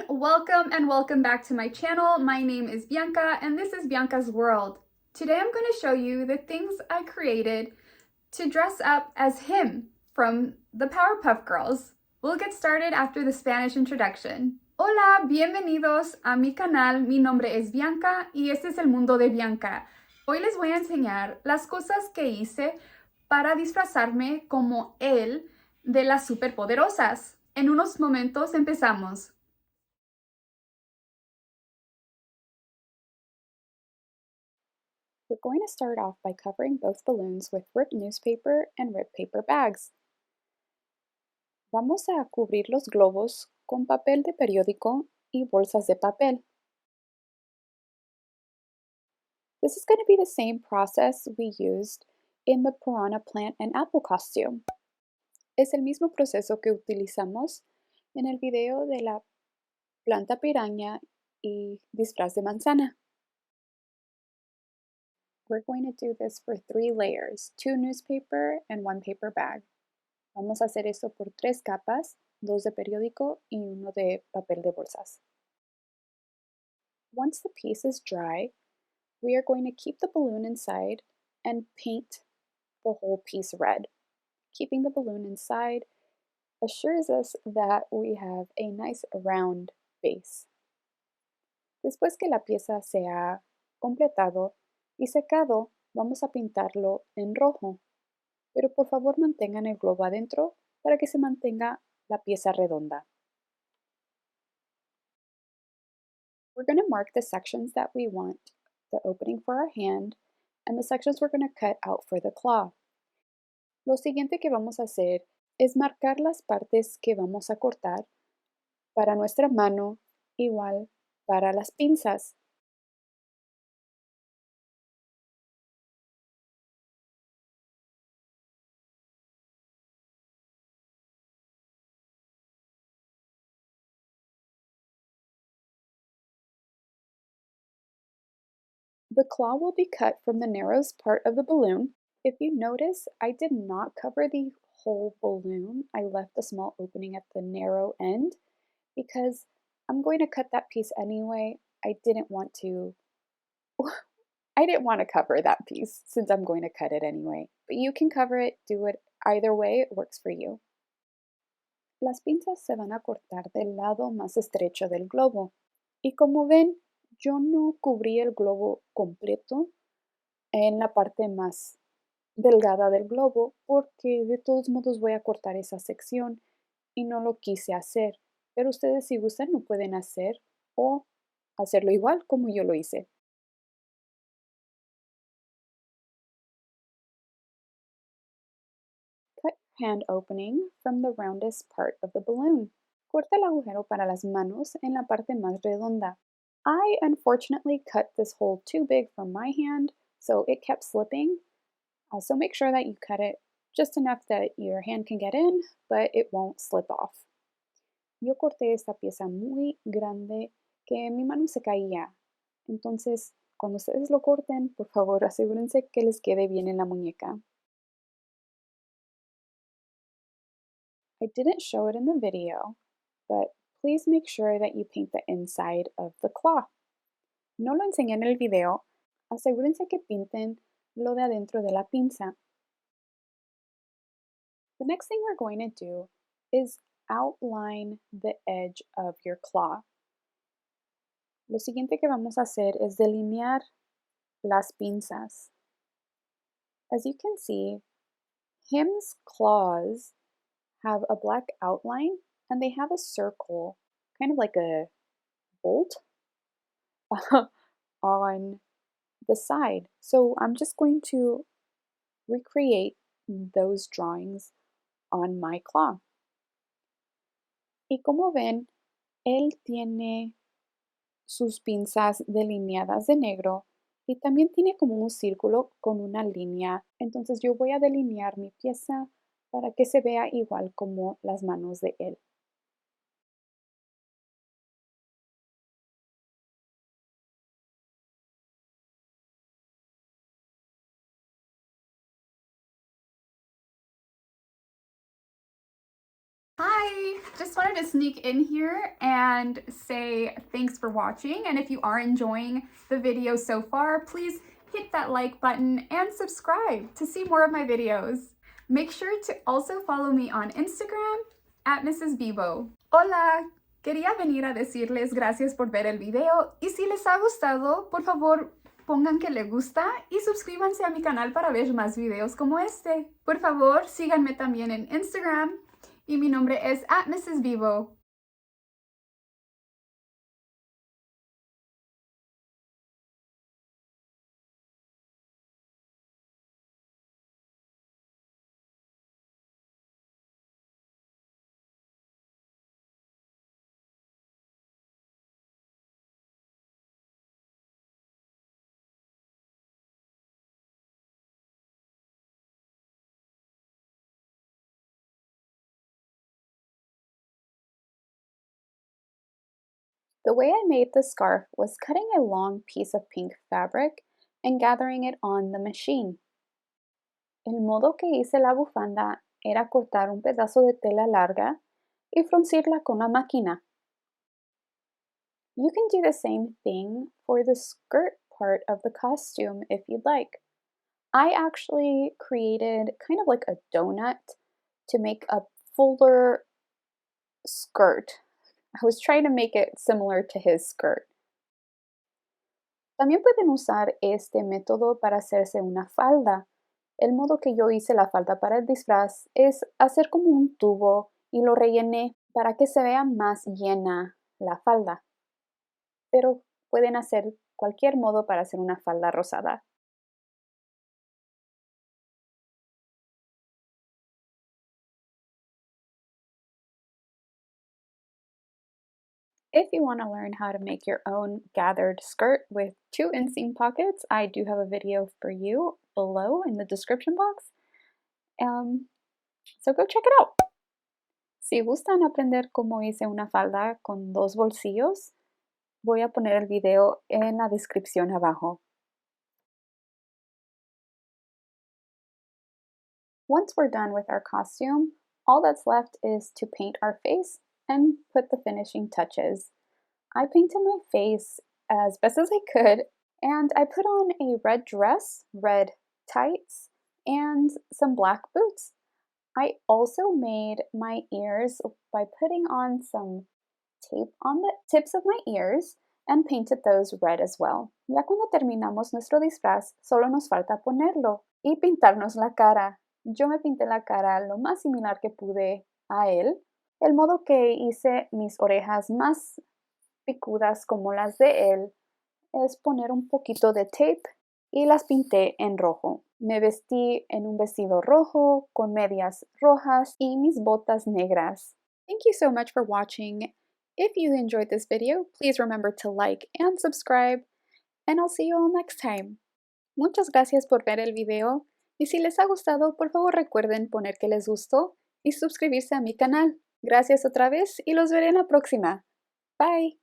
welcome and welcome back to my channel. My name is Bianca and this is Bianca's World. Today I'm going to show you the things I created to dress up as him from the Powerpuff Girls. We'll get started after the Spanish introduction. Hola, bienvenidos a mi canal. Mi nombre es Bianca y este es el mundo de Bianca. Hoy les voy a enseñar las cosas que hice para disfrazarme como él de las superpoderosas. En unos momentos empezamos. We're going to start off by covering both balloons with ripped newspaper and ripped paper bags. Vamos a cubrir los globos con papel de periódico y bolsas de papel. This is going to be the same process we used in the piranha plant and apple costume. Es el mismo proceso que utilizamos en el video de la planta piraña y disfraz de manzana. We're going to do this for 3 layers, 2 newspaper and 1 paper bag. Vamos a hacer esto por 3 capas, 2 de periódico y 1 de papel de bolsas. Once the piece is dry, we are going to keep the balloon inside and paint the whole piece red. Keeping the balloon inside assures us that we have a nice round base. Después que la pieza se ha completado y secado, vamos a pintarlo en rojo. Pero por favor mantengan el globo adentro para que se mantenga la pieza redonda. We're going to mark the sections that we want, the opening for our hand, and the sections we're going to cut out for the claw. Lo siguiente que vamos a hacer es marcar las partes que vamos a cortar para nuestra mano, igual para las pinzas. The claw will be cut from the narrowest part of the balloon. If you notice, I did not cover the whole balloon. I left a small opening at the narrow end because I'm going to cut that piece anyway. I didn't want to cover that piece since I'm going to cut it anyway. But you can cover it, do it either way, it works for you. Las pinzas se van a cortar del lado más estrecho del globo. Y como ven, yo no cubrí el globo completo en la parte más delgada del globo porque de todos modos voy a cortar esa sección y no lo quise hacer. Pero ustedes si gustan lo pueden hacer o hacerlo igual como yo lo hice. Cut your hand opening from the roundest part of the balloon. Corta el agujero para las manos en la parte más redonda. I unfortunately cut this hole too big from my hand, so it kept slipping. So make sure that you cut it just enough that your hand can get in, but it won't slip off. Yo corté esta pieza muy grande que mi mano se caía. Entonces, cuando ustedes lo corten, por favor, asegúrense que les quede bien en la muñeca. I didn't show it in the video, but please make sure that you paint the inside of the claw. No lo enseñé en el video. Asegúrense que pinten lo de adentro de la pinza. The next thing we're going to do is outline the edge of your claw. Lo siguiente que vamos a hacer es delinear las pinzas. As you can see, him's claws have a black outline and they have a circle, kind of like a bolt, on the side. So I'm just going to recreate those drawings on my claw. Y como ven, él tiene sus pinzas delineadas de negro y también tiene como un círculo con una línea. Entonces yo voy a delinear mi pieza para que se vea igual como las manos de él. Hi! Just wanted to sneak in here and say thanks for watching. And if you are enjoying the video so far, please hit that like button and subscribe to see more of my videos. Make sure to also follow me on Instagram at Mrs. Bibo. Hola! Quería venir a decirles gracias por ver el video y si les ha gustado, por favor pongan que le gusta y suscríbanse a mi canal para ver más videos como este. Por favor, síganme también en Instagram y mi nombre es @Mrs. Bibo. The way I made the scarf was cutting a long piece of pink fabric and gathering it on the machine. El modo que hice la bufanda era cortar un pedazo de tela larga y fruncirla con la máquina. You can do the same thing for the skirt part of the costume if you'd like. I actually created kind of like a donut to make a fuller skirt. I was trying to make it similar to his skirt. También pueden usar este método para hacerse una falda. El modo que yo hice la falda para el disfraz es hacer como un tubo y lo rellené para que se vea más llena la falda. Pero pueden hacer cualquier modo para hacer una falda rosada. If you want to learn how to make your own gathered skirt with 2 inseam pockets, I do have a video for you below in the description box. So go check it out. Si gustan aprender cómo hice una falda con 2 bolsillos, voy a poner el video en la descripción abajo. Once we're done with our costume, all that's left is to paint our face and put the finishing touches. I painted my face as best as I could, and I put on a red dress, red tights, and some black boots. I also made my ears by putting on some tape on the tips of my ears and painted those red as well. Ya cuando terminamos nuestro disfraz, solo nos falta ponerlo y pintarnos la cara. Yo me pinté la cara lo más similar que pude a él. El modo que hice mis orejas más picudas como las de él es poner un poquito de tape y las pinté en rojo. Me vestí en un vestido rojo con medias rojas y mis botas negras. Thank you so much for watching. If you enjoyed this video, please remember to like and subscribe, and I'll see you all next time. Muchas gracias por ver el video, y si les ha gustado, por favor recuerden poner que les gustó y suscribirse a mi canal. Gracias otra vez y los veré en la próxima. Bye!